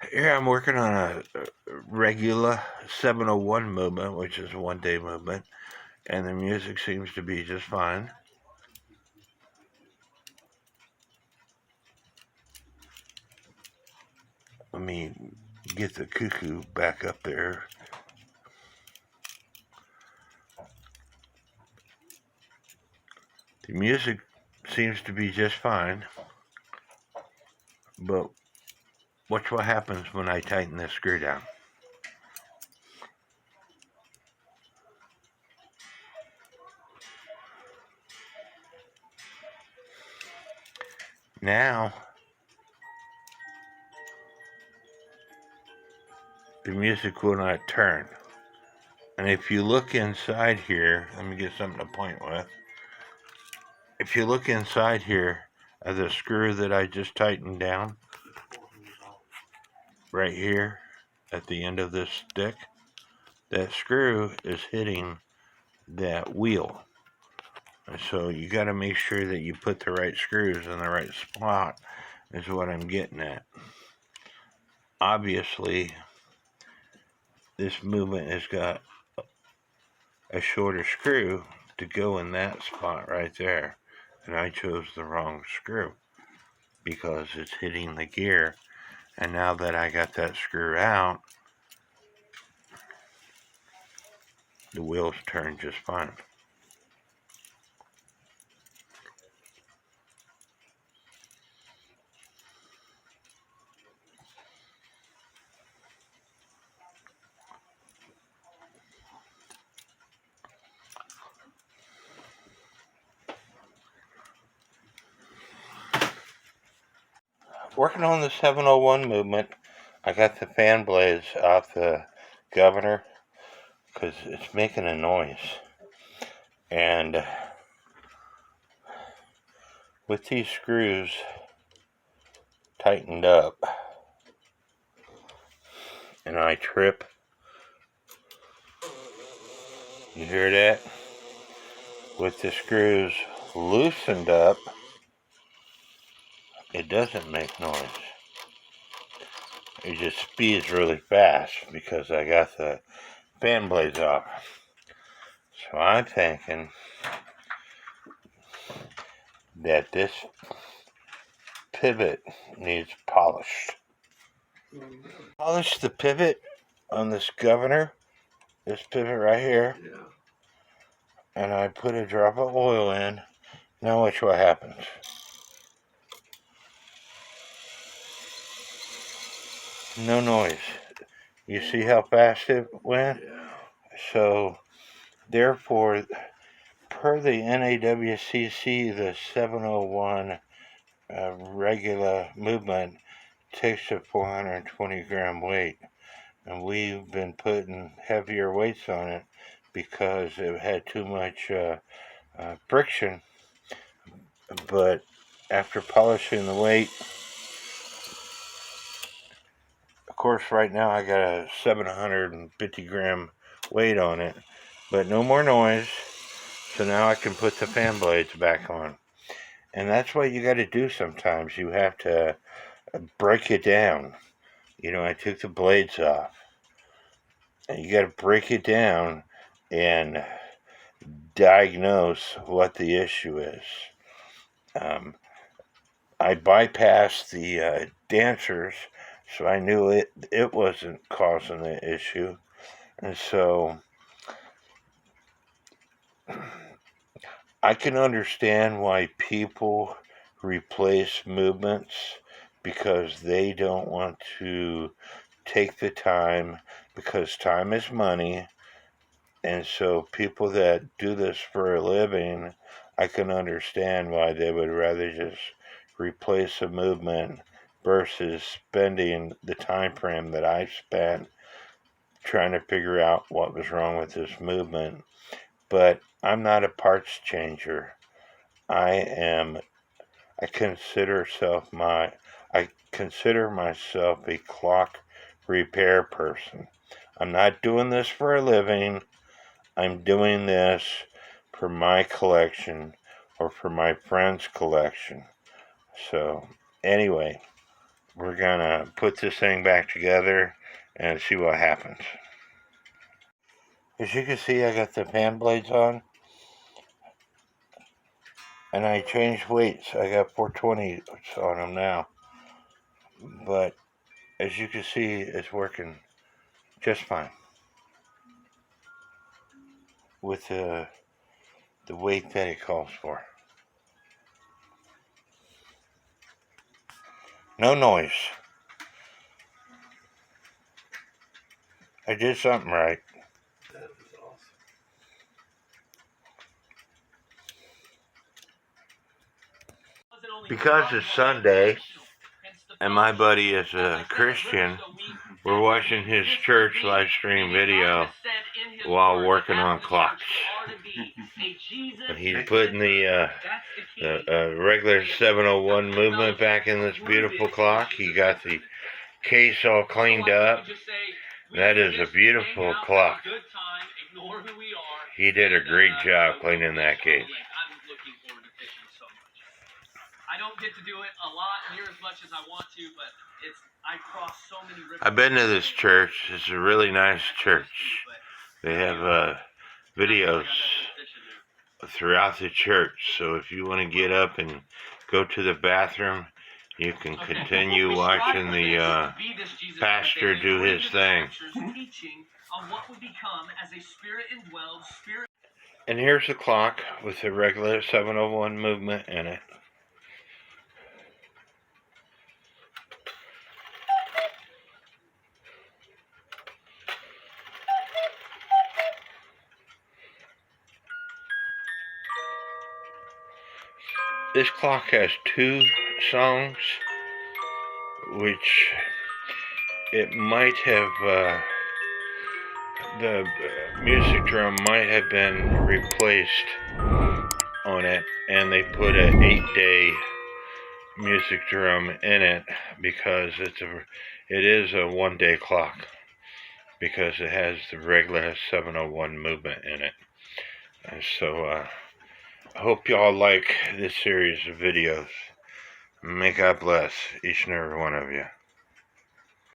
Here I'm working on a Regula 701 movement, which is a one-day movement, and the music seems to be just fine. Let me get the cuckoo back up there. The music seems to be just fine, but watch what happens when I tighten this screw down. Now, the music will not turn. And if you look inside here, let me get something to point with. If you look inside here of the screw that I just tightened down, right here at the end of this stick, that screw is hitting that wheel. And so you got to make sure that you put the right screws in the right spot, is what I'm getting at. Obviously, this movement has got a shorter screw to go in that spot right there. And I chose the wrong screw because it's hitting the gear. And now that I got that screw out, the wheels turn just fine. Working on the 701 movement, I got the fan blades off the governor because it's making a noise. And with these screws tightened up, and I trip, you hear that? With the screws loosened up, it doesn't make noise. It just speeds really fast because I got the fan blades off. So I'm thinking that this pivot needs polished. Polish the pivot on this governor, this pivot right here, and I put a drop of oil in. Now watch what happens. No noise. You see how fast it went? So, therefore, per the NAWCC, the 701 Regula movement takes a 420 gram weight. And we've been putting heavier weights on it because it had too much friction. But after polishing the weight, of course, right now I got a 750 gram weight on it, but no more noise. So now I can put the fan blades back on. And that's what you got to do sometimes. You have to break it down. You know, I took the blades off. And you got to break it down and diagnose what the issue is. I bypassed the dancers, so I knew it wasn't causing the issue. And so I can understand why people replace movements because they don't want to take the time, because time is money. And so people that do this for a living, I can understand why they would rather just replace a movement versus spending the time frame that I spent trying to figure out what was wrong with this movement. But I'm not a parts changer. I consider myself a clock repair person. I'm not doing this for a living. I'm doing this for my collection or for my friend's collection. So, anyway, we're gonna put this thing back together and see what happens. As you can see, I got the fan blades on, and I changed weights. I got 420 on them now, but as you can see, it's working just fine with the weight that it calls for. No noise. I did something right. Because it's Sunday, and my buddy is a Christian, we're watching his church live stream video while working on clocks. He's putting the regular 701 movement back in this beautiful clock. He got the case all cleaned up. That is a beautiful clock. He did a great job cleaning that case. I don't get to do it a lot near as much as I want to, but I cross so many rivers. I've been to this church. It's a really nice church. They have videos throughout the church, so if you want to get up and go to the bathroom, you can continue watching the pastor do his thing. And here's the clock with the regular 701 movement in it. This clock has 2 songs, which it might have, the music drum might have been replaced on it, and they put an 8-day music drum in it because it is a 1-day clock, because it has the regular 701 movement in it. And so I hope y'all like this series of videos. May God bless each and every one of you.